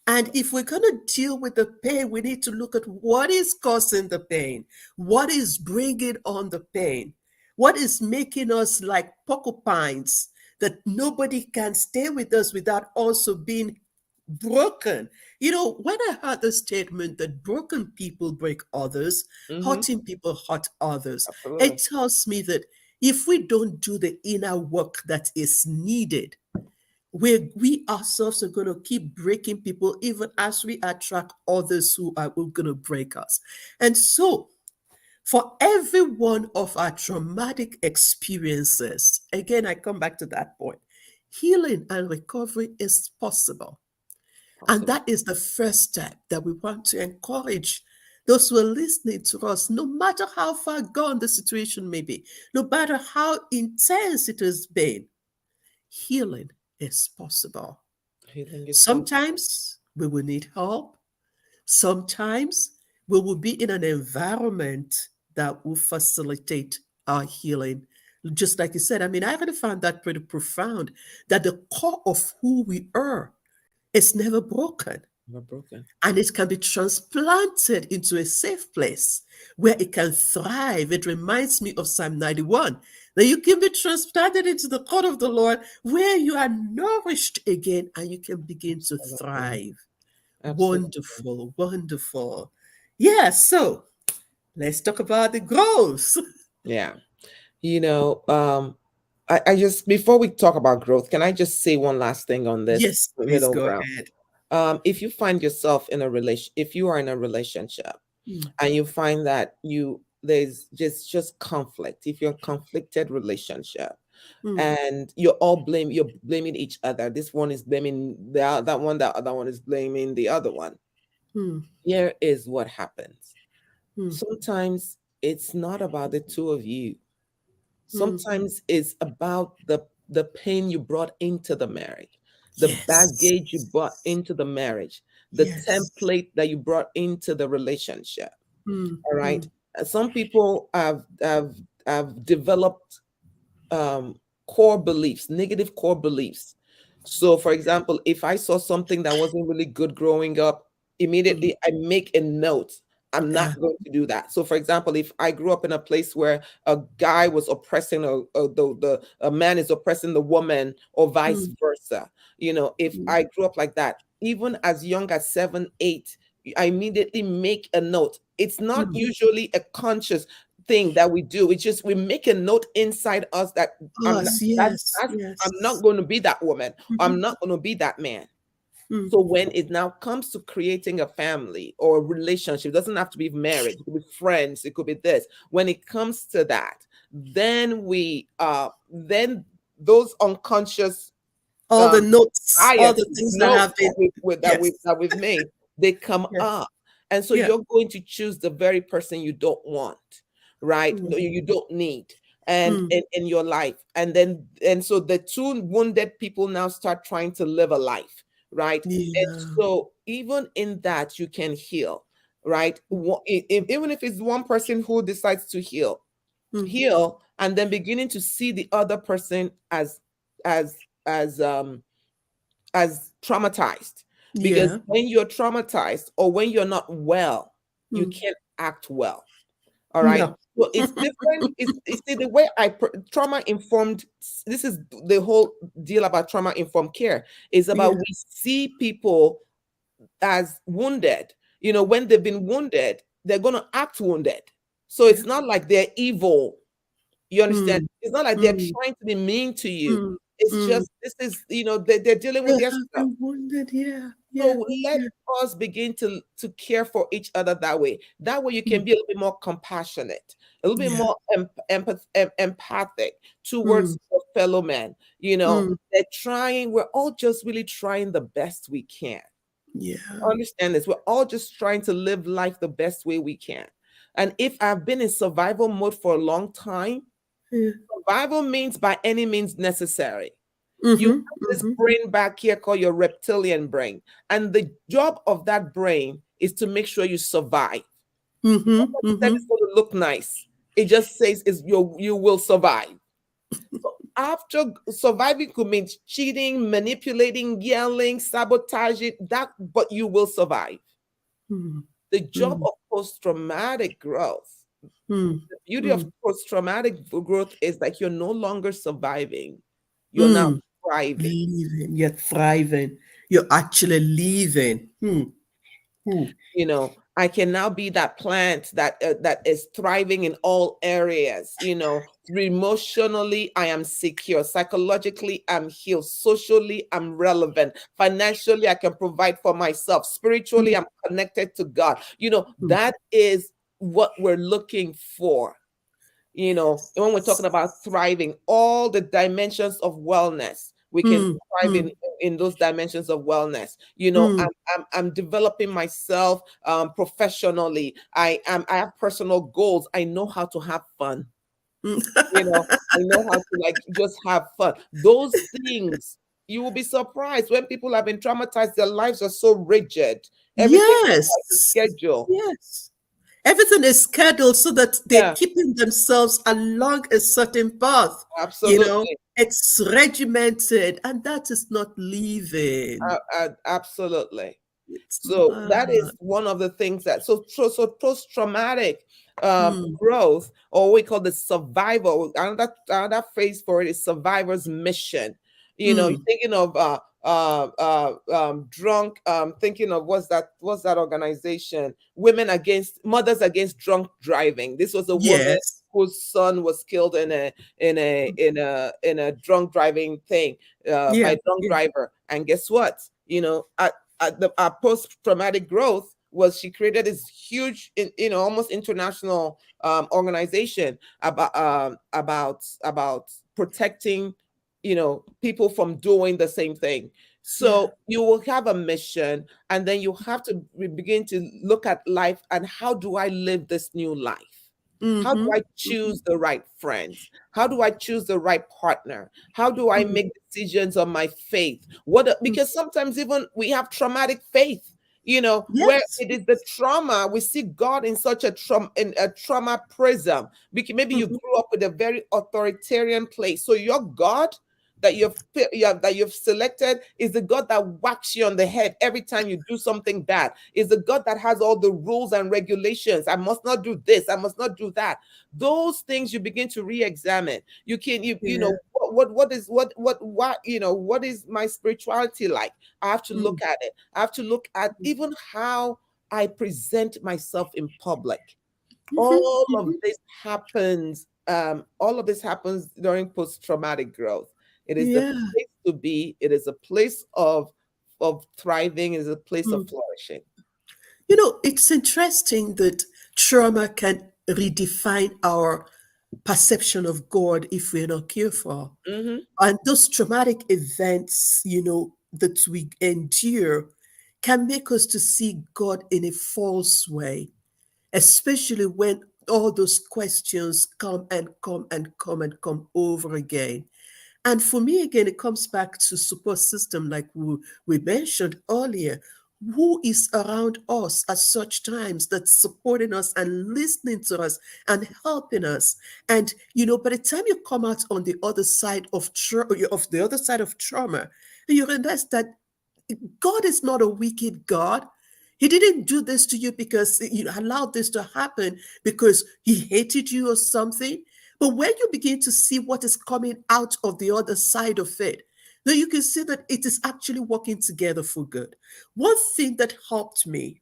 And if we're going to deal with the pain, we need to look at what is causing the pain, what is bringing on the pain, what is making us like porcupines that nobody can stay with us without also being broken. You know, when I heard the statement that broken people break others, Mm-hmm. hurting people hurt others, Absolutely. it tells me that if we don't do the inner work that is needed, we ourselves are going to keep breaking people even as we attract others who are going to break us. And so, for every one of our traumatic experiences, again, I come back to that point, healing and recovery is possible. And Possible. that is the first step that we want to encourage those who are listening to us, no matter how far gone the situation may be, no matter how intense it has been, healing is possible. Healing is possible. Sometimes we will need help. Sometimes we will be in an environment that will facilitate our healing. Just like you said, I mean, I really found that pretty profound that the core of who we are is never broken, We're broken. and it can be transplanted into a safe place where it can thrive. It reminds me of Psalm 91, that you can be transplanted into the court of the Lord where you are nourished again and you can begin to Absolutely. thrive. Absolutely. Wonderful, wonderful. Yeah, so let's talk about the goals. Yeah. You know, I just, before we talk about growth, can I just say one last thing on this Yes, please middle go ground? ahead. If you find yourself in a relation, if you are in a relationship Mm, and you find that there's just conflict, if you're a conflicted relationship mm, and you're blaming each other, this one is blaming that one, that other one is blaming the other one. mm, Here is what happens. mm, Sometimes it's not about the two of you. mm. Sometimes it's about the pain you brought into the marriage, the Yes, baggage you brought into the marriage, the yes. template that you brought into the relationship. Mm, All right. mm, Some people have developed um, core beliefs, negative core beliefs. So, for example, if I saw something that wasn't really good growing up, mm. immediately I make a note. I'm Yeah. not going to do that. So, for example, if I grew up in a place where a guy was oppressing, a man is oppressing the woman, or vice Mm, versa, if mm. I grew up like that, even as young as 7, 8, I immediately make a note. It's not Mm. usually a conscious thing that we do. It's just we make a note inside us that I'm not Us, that yes, I'm not yes. going to be that woman. I'm Mhm. not going to be that man. Mm. So when it now comes to creating a family or a relationship, it doesn't have to be marriage, it could be friends, it could be this. When it comes to that, then those unconscious All the um, notes, all bias the things that notes have been, that yes, we've made, they come yes, up, and so yeah. you're going to choose the very person you don't want, right? Mm, No, you don't need, and mm, in your life, and so the two wounded people now start trying to live a life, right? And yeah. so even in that you can heal, right? Even if it's one person who decides to Mm, heal, and then beginning to see the other person as as traumatized, because yeah. when you're traumatized or when you're not well, you Mm, can't act well. All right. no. So it's different. It's the way trauma informed. This is the whole deal about trauma informed care, is about Yeah. we see people as wounded. When they've been wounded, they're going to act wounded. So Yeah. it's not like they're evil. You understand? Mm, It's not like they're mm, trying to be mean to you. mm, It's mm. just, this is, they're dealing They with their have stuff. been wounded. Yeah. Yeah. So let Yeah. us begin to care for each other that way. That way you can Mm, be a little bit more compassionate, a little bit yeah. more empathic Mm, towards your fellow man. mm, They're trying, we're all just really trying the best we can. yeah. Understand this. We're all just trying to live life the best way we can. And if I've been in survival mode for a long time, Yeah. survival means by any means necessary. You Mm-hmm. have this Mm-hmm. brain back here called your reptilian brain. And the job of that brain is to make sure you survive. Mm-hmm. Nobody said Mm-hmm. it's going to look nice. It just says you will survive. So after surviving could mean cheating, manipulating, yelling, sabotaging, but you will survive. Mm, The job mm, of post-traumatic growth, mm, the beauty of mm, post-traumatic growth is that you're no longer surviving. You're now mm. thriving. Living, you're thriving. you're actually leaving. Hmm. I can now be that plant that is thriving in all areas. Emotionally I am secure, psychologically I'm healed, socially I'm relevant, financially I can provide for myself, spiritually I'm connected to God. Hmm. That is what we're looking for. And when we're talking about thriving, all the dimensions of wellness, we can Hmm. thrive Hmm. in those dimensions of wellness. Hmm. I'm developing myself professionally. I have personal goals. I know how to have fun. Hmm. I know how to like just have fun. Those things, you will be surprised when people have been traumatized. Their lives are so rigid. Everything is like a Yes. schedule. Yes. Everything is scheduled so that they're Yeah, keeping themselves along a certain path. You know, absolutely. it's regimented, and that is not living. Absolutely. It's So that is not. one of the things so post-traumatic Hmm. growth, or we call the survival. Another phrase for it is survivor's mission. You're Hmm. thinking of drunk. Thinking of what's that organization? Mothers Against Drunk Driving. This was a woman Yes. whose son was killed in a drunk driving thing, by Yeah. a drunk Yeah. driver. And guess what? Our post-traumatic growth was she created this huge, almost international organization about protecting, people from doing the same thing. Yeah. So you will have a mission, and then you have to begin to look at life and how do I live this new life? How do Mm-hmm. I choose the right friends? How do I choose the right partner? How do I Mm-hmm. make decisions on my faith? Because sometimes even we have traumatic faith, where Yes. it is the trauma, we see God in such a trauma prism. Maybe you Mm-hmm. grew up with a very authoritarian place. So your God that you've selected is the God that whacks you on the head every time you do something bad. Is the God that has all the rules and regulations. I must not do this, I must not do that. Those things you begin to re-examine. Yeah. What is my spirituality like? I have to Mm. look at it. I have to look at even how I present myself in public. Mm-hmm. all of Mm-hmm. this happens during post-traumatic growth. It is the Yeah. place to be. It is a place of thriving. It is a place of Mm. flourishing. It's interesting that trauma can redefine our perception of God if we're not careful. Hmm. And those traumatic events, that we endure can make us to see God in a false way, especially when all those questions come and come and come and come over again. And for me, again, it comes back to support system, like we mentioned earlier. Who is around us at such times that's supporting us and listening to us and helping us? And by the time you come out on the other side of trauma, you realize that God is not a wicked God. He didn't do this to you because you allowed this to happen because he hated you or something. But when you begin to see what is coming out of the other side of it, then you can see that it is actually working together for good. One thing that helped me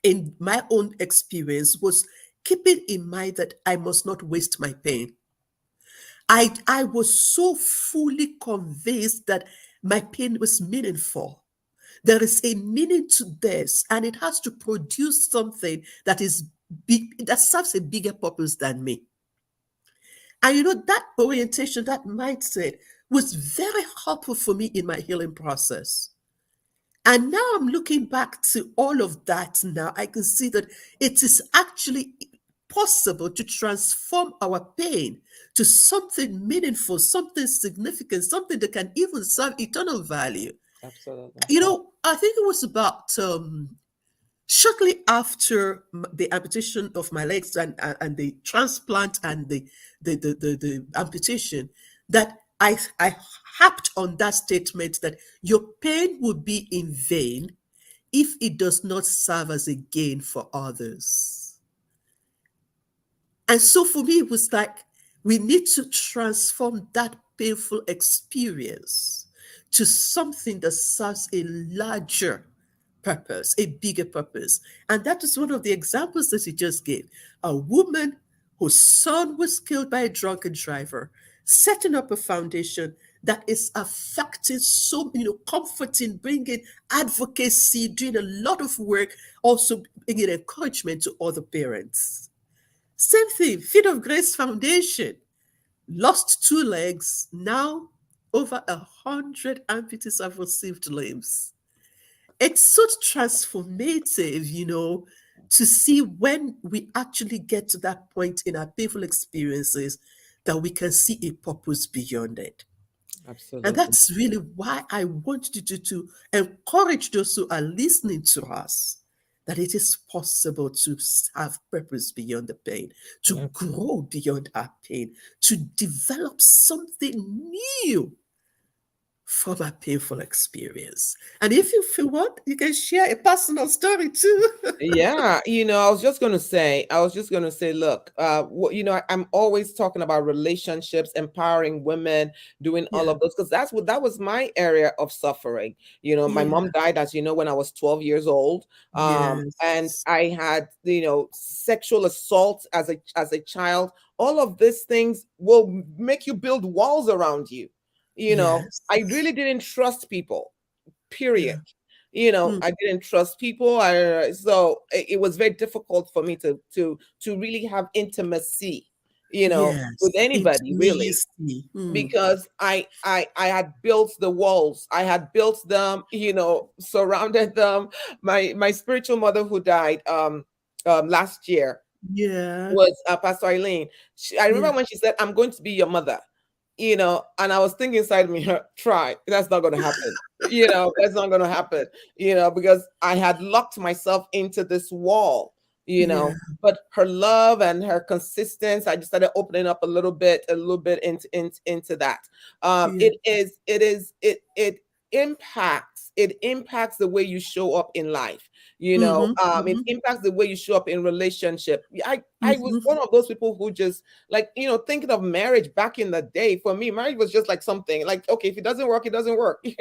in my own experience was keeping in mind that I must not waste my pain. I was so fully convinced that my pain was meaningful. There is a meaning to this, and it has to produce something that is big, that serves a bigger purpose than me. And that orientation, that mindset was very helpful for me in my healing process. And now I'm looking back to all of that now. I can see that it is actually possible to transform our pain to something meaningful, something significant, something that can even serve eternal value. Absolutely. I think it was about shortly after the amputation of my legs and the transplant and the amputation that I harped on that statement that your pain would be in vain if it does not serve as a gain for others. And so for me, it was like we need to transform that painful experience to something that serves a larger purpose, a bigger purpose. And that is one of the examples that you just gave. A woman whose son was killed by a drunken driver, setting up a foundation that is affecting so, comforting, bringing advocacy, doing a lot of work, also bringing encouragement to other parents. Same thing, Feet of Grace Foundation lost two legs. Now over 100 amputees have received limbs. It's so transformative, to see when we actually get to that point in our painful experiences that we can see a purpose beyond it. And Absolutely. that's really why I want you to encourage those who are listening to us that it is possible to have purpose beyond the pain, to Yeah. grow beyond our pain, to develop something new from a painful experience. And if you feel what, you can share a personal story too. Yeah, I was just gonna say, look, I'm always talking about relationships, empowering women, doing all Yeah, of those, because that was my area of suffering. My yeah, mom died, as you know, when I was 12 years old. And yes, I had, sexual assault as a child. All of these things will make you build walls around you. I yes, really didn't trust people, period. yeah, mm, I didn't trust people. So it was very difficult for me to really have intimacy, with yes, anybody, really, intimacy. Mm, because I had built the walls. I had built them, surrounded them. My spiritual mother, who died last year, yeah, was Pastor Eileen. I yeah, remember when she said, "I'm going to be your mother," and I was thinking inside me, try, that's not going to happen. That's not going to happen, because I had locked myself into this wall, yeah, but her love and her consistency, I just started opening up a little bit into that. yeah. It impacts the way you show up in life. Mm-hmm, It mm-hmm, impacts the way you show up in relationship. I was mm-hmm. one of those people who just, like, thinking of marriage back in the day. For me, marriage was just like something like, okay, if it doesn't work, it doesn't work. I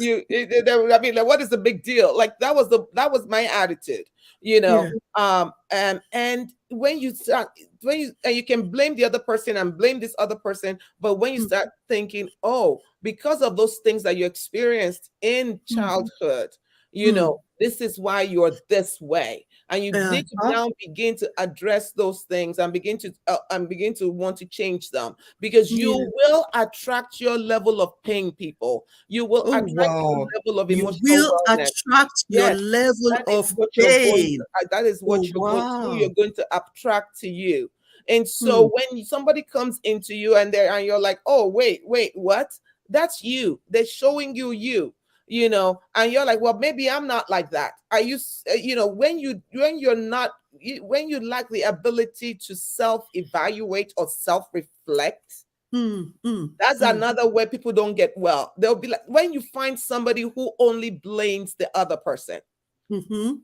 mean, like, what is the big deal? Like, that was my attitude. you know Yeah. and when you start, and you can blame the other person and blame this other person, but when you Mm, start thinking, oh, because of those things that you experienced in mhm, childhood, mm. this is why you're this way, and you need to Uh-huh. now begin to address those things and begin to want to change them, because you Yeah. will attract your level of pain, people. You will Oh, attract your wow. level of You emotional will wellness. attract your Yes, level that is of what you're going pain. to that is Oh, what you're going who wow. you're going to attract to you. And Hmm. so when somebody comes into you and you're like, oh, wait, what? That's you. They're showing and you're like, well, maybe I'm not like that. Are you when you lack the ability to self-evaluate or self-reflect, Mm, mm, that's mm, another way people don't get well. They'll be like, when you find somebody who only blames the other person, mhm,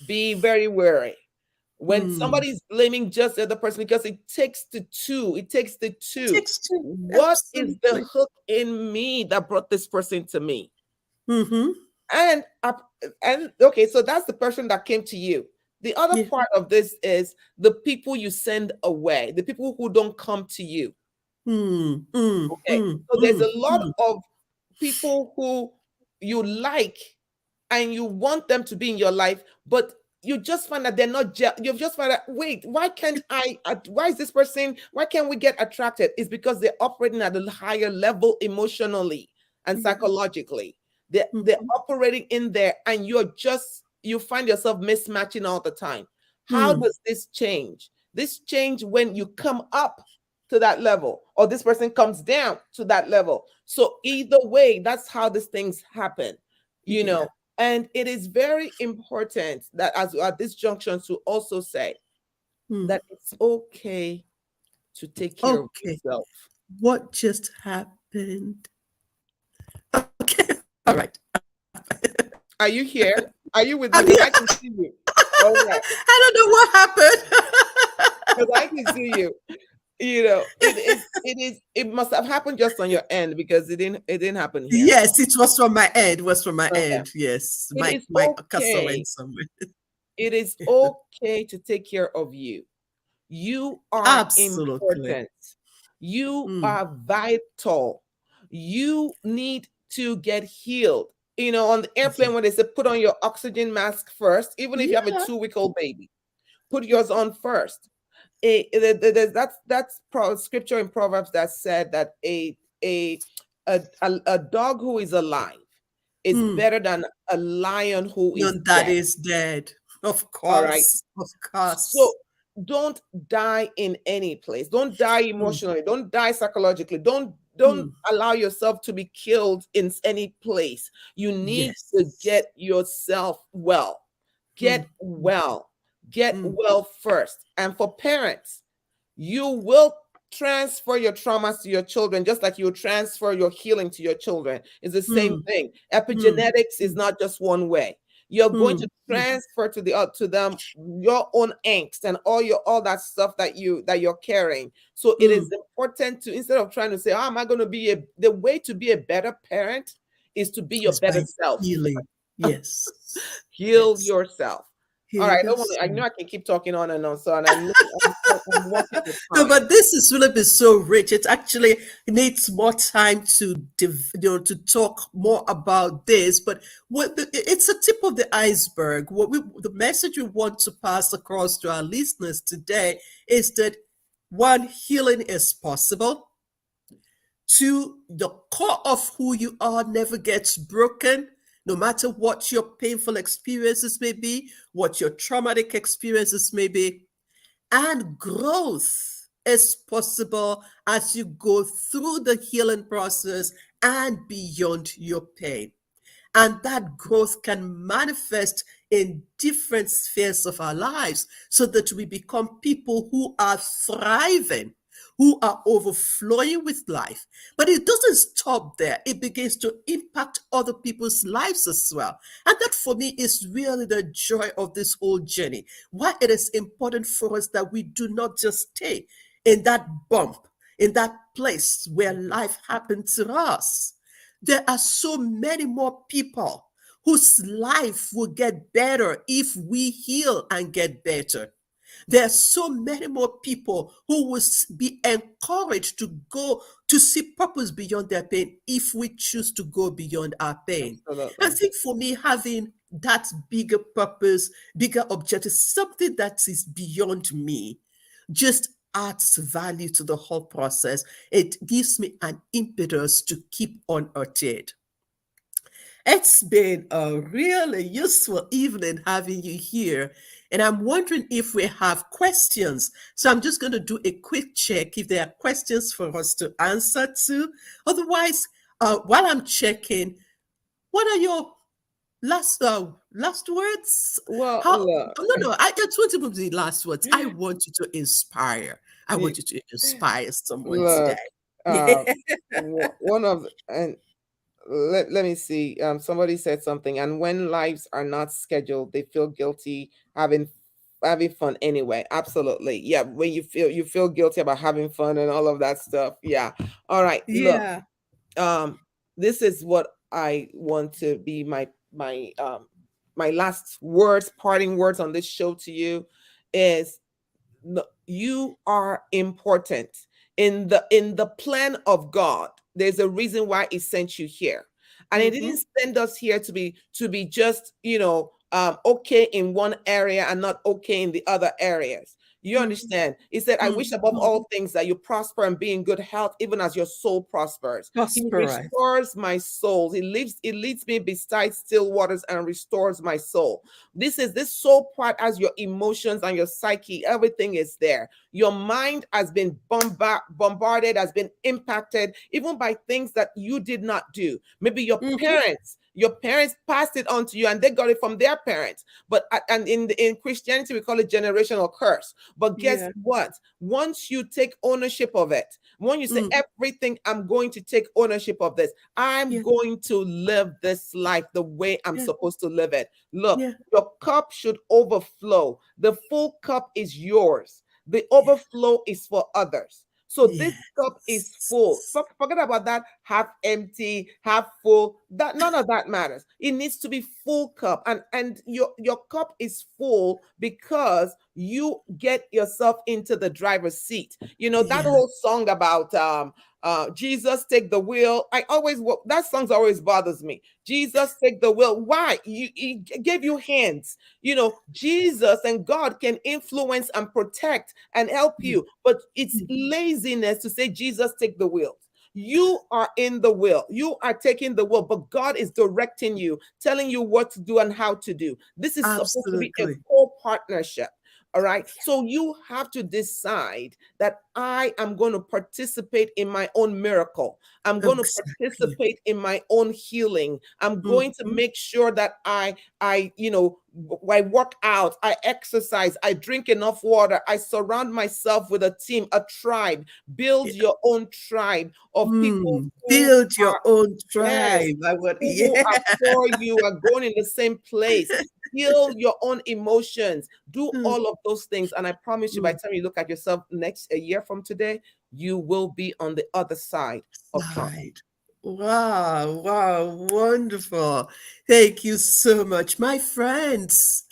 be very wary. When mm. somebody's blaming just the other person, because it takes the two. Takes two. What is the Absolutely. hook in me that brought this person to me? Mhm. And okay, so that's the person that came to you. The other Yeah. part of this is the people you send away, the people who don't come to you. Mm, mm, Okay, mm, so there's mm, a lot mm, of people who you like and you want them to be in your life, but you just find that they're not you've just found out, wait, why is this person, why can't we get attracted? It's because they're operating at a higher level emotionally and yeah. psychologically. They're Mhm, operating in there, and you find yourself mismatching all the time. How mm, does this change when you come up to that level, or this person comes down to that level? So either way, that's how these things happen you yeah. know and it is very important that, as at this junction, to also say Mm. that it's okay to take care of Okay. yourself. What just happened? Okay. All right. Are you here? Are you with I'm me? Because here. I can see you. All right. I don't know what happened. Because I can see you. it must have happened just on your end because it didn't happen here. Yes, it was from my end. It was from my Okay. end. Yes, It my is my cursor okay. went somewhere. It is okay to take care of you. You are Absolutely. important. You Mm. are vital. You need to get healed. On the airplane, Yeah. when they say put on your oxygen mask first, even if you have a Yeah. 2-week-old baby, put yours on first. That's scripture in Proverbs that said that a a dog who is alive is Mm. better than a lion who is None that dead. is dead. Of All right. course. Of So course. don't die in any place. Don't die Mm. emotionally. Don't die psychologically. Don't Mm. allow yourself to be killed in any place. You need to Yes. get yourself well. Mm. Get well. Get Mm. well first. And for parents, you will transfer your traumas to your children just like you transfer your healing to your children. It's the same Mm. thing. Mm. Epigenetics is Mm. not just one way. You're going to Mm. Mm. transfer to them your own angst and all that stuff that you're carrying. So it is Mm. important to, instead of trying to say, "How am I going to be a," the way to be a better parent is to be your It's better by self. healing. Yes. Heal Yes. yourself. All Heal right, I know yourself. I can keep talking on and on, so, and I know I'm watching the No, time. but this has really been so rich. It actually needs more time to to talk more about this. But it's a tip of the iceberg. The message we want to pass across to our listeners today is that one, healing is possible. Two, the core of who you are never gets broken, no matter what your painful experiences may be, what your traumatic experiences may be. And growth is possible as you go through the healing process and beyond your pain. And that growth can manifest in different spheres of our lives so that we become people who are thriving, who are overflowing with life. But it doesn't stop there, it begins to impact other people's lives as well. And that for me is really the joy of this whole journey. Why it is important for us that we do not just stay in that bump, in that place where life happened to us. There are so many more people whose life will get better if we heal and get better. There are so many more people who will be encouraged to go to see purpose beyond their pain if we choose to go beyond our pain. I Absolutely. think for me, having that bigger purpose, bigger objective, something that is beyond me, just adds value to the whole process. It gives me an impetus to keep on at it. It's been a really useful evening having you here. And I'm wondering if we have questions. So I'm just going to do a quick check if there are questions for us to answer to. Otherwise, while I'm checking, what are your last words? Well, How? look, No, no. I don't want to be the last words. I want you to inspire. I y- want you to inspire someone today. look. Uh, one of and let me see. Somebody said something, and when lives are not scheduled, they feel guilty having fun anyway. Absolutely, yeah. When you feel guilty about having fun and all of that stuff. Yeah. All right. Look. Yeah. um this is what I want to be my last words, parting words on this show to you is, you are important in the plan of God. There's a reason why he sent you here, and he Mm-hmm. didn't send us here to be just okay in one area and not okay in the other areas. You Mm-hmm. understand? He said, "I wish above Mm-hmm. all things that you prosper and be in good health, even as your soul prospers." He Prosperous. restores my soul. He leads me beside still waters and restores my soul. This soul part, as your emotions and your psyche, everything is there. Your mind has been bombarded, has been impacted, even by things that you did not do. Maybe Mm-hmm. your parents passed it on to you, and they got it from their parents. But and in Christianity, we call it generational curse. But guess Yeah. what? Once you take ownership of it, when you say, Mm. everything, I'm going to take ownership of this, I'm Yeah. going to live this life the way I'm Yeah. supposed to live it. Look, Yeah. your cup should overflow. The full cup is yours. The Yeah. overflow is for others. So this cup is full. Yes. Forget about that half empty, half full. That none of that matters. It needs to be full cup. And your cup is full because you get yourself into the driver's seat. You know that Yeah. whole song about Jesus take the wheel. That song always bothers me. Jesus take the wheel. Why? He gave you hands. You know, Jesus and God can influence and protect and help you, but it's laziness to say, Jesus, take the wheel. You are in the will. You are taking the will, but God is directing you, telling you what to do and how to do. This is supposed to be a Absolutely. co-partnership. All right. So you have to decide that I am going to participate in my own miracle. I'm going to Exactly. participate in my own healing. I'm going to Mhm. make sure that I work out, I exercise, I drink enough water, I surround myself with a team, a tribe. Build your own tribe of people who Build your are, own yes, tribe. I would, who yeah. are for you, are going in the same place. Heal your own emotions. Do all of those things. And I promise you, by the time you look at yourself a year from today, you will be on the other side of trauma. Side. Wow, wow, wonderful. Thank you so much. My friends,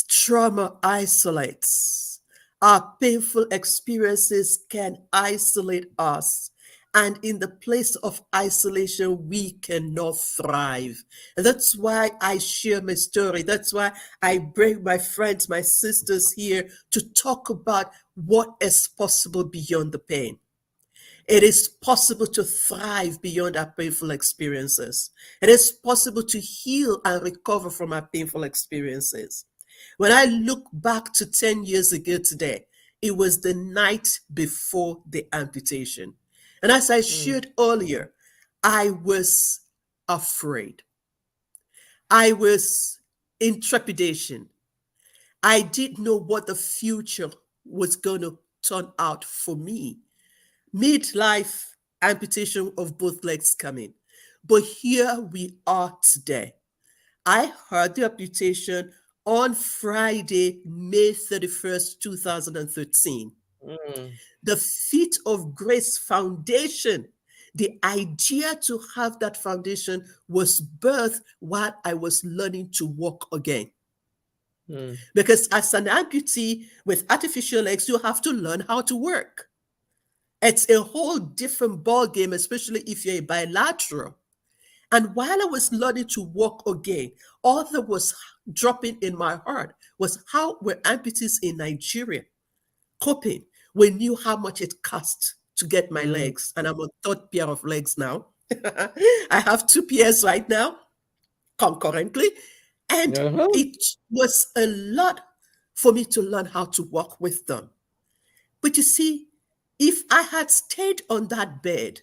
trauma isolates. Our painful experiences can isolate us. And in the place of isolation, we cannot thrive. And that's why I share my story. That's why I bring my friends, my sisters here to talk about what is possible beyond the pain. It is possible to thrive beyond our painful experiences. It is possible to heal and recover from our painful experiences. When I look back to 10 years ago today, it was the night before the amputation. And as I Mm, shared earlier, I was afraid. I was in trepidation. I didn't know what the future was going to turn out for me. Midlife amputation of both legs coming. But here we are today. I heard the amputation on Friday, May 31st, 2013. mm, The Feet of Grace Foundation, the idea to have that foundation was birthed while I was learning to walk again. mm, Because as an amputee with artificial legs, you have to learn how to work. It's a whole different ball game, especially if you're a bilateral. And while I was learning to walk again, all that was dropping in my heart was how were amputees in Nigeria coping? We knew how much it cost to get my mm. legs, and I'm on third pair of legs now. I have two pairs right now, concurrently, and Uh-huh. it was a lot for me to learn how to walk with them. But you see, if I had stayed on that bed,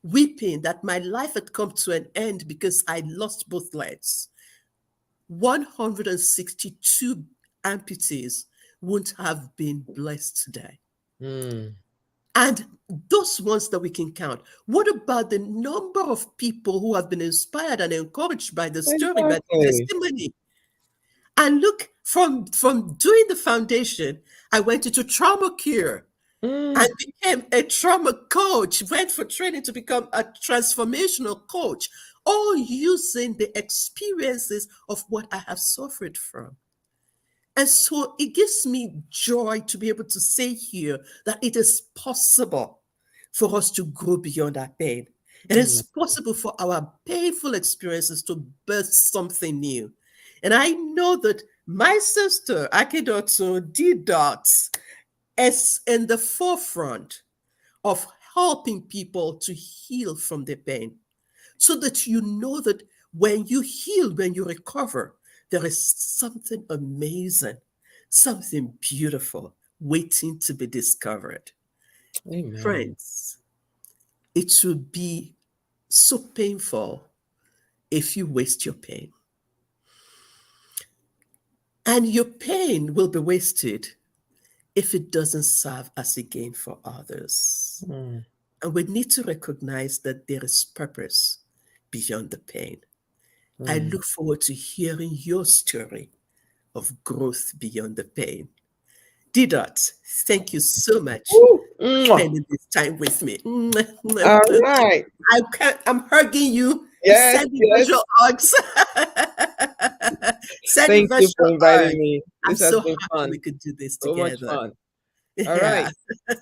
weeping that my life had come to an end because I lost both legs, 162 amputees wouldn't have been blessed today. Mm. And those ones that we can count. What about the number of people who have been inspired and encouraged by the story, by the Exactly. testimony? And look, from doing the foundation, I went into trauma care and Mm, became a trauma coach, went for training to become a transformational coach, all using the experiences of what I have suffered from. And so it gives me joy to be able to say here that it is possible for us to grow beyond our pain. It is amen. possible for our painful experiences to birth something new. And I know that my sister, Akindotun, did that, is in the forefront of helping people to heal from their pain so that you know that when you heal, when you recover, there is something amazing, something beautiful waiting to be discovered. Amen. Friends, it would be so painful if you waste your pain. And your pain will be wasted if it doesn't serve as a gain for others. Mm, And we need to recognize that there is purpose beyond the pain. I mm. look forward to hearing your story of growth beyond the pain. Didot, thank you so much. Woo! Mwah. spending this time with me. All right. I'm hugging you. Yes, Sending yes. virtual hugs. Sending Thank you for virtual inviting hugs. me. I'm This has so been happy we fun. could do this So much together. fun. All Yeah. right.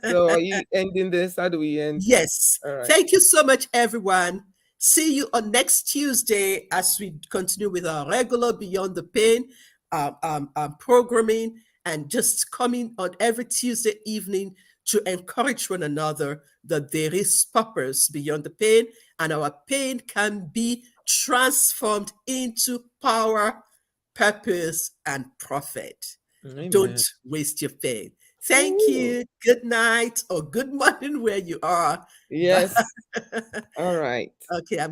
So are you ending this? How do we end? Yes. All right. Thank you so much, everyone. See you on next Tuesday as we continue with our regular Beyond the Pain programming, and just coming on every Tuesday evening to encourage one another that there is purpose beyond the pain, and our pain can be transformed into power, purpose, and profit. Don't Amen. waste your pain. Thank Ooh. you. Good night or good morning where you are. Bye. Yes. All right. Okay, I'm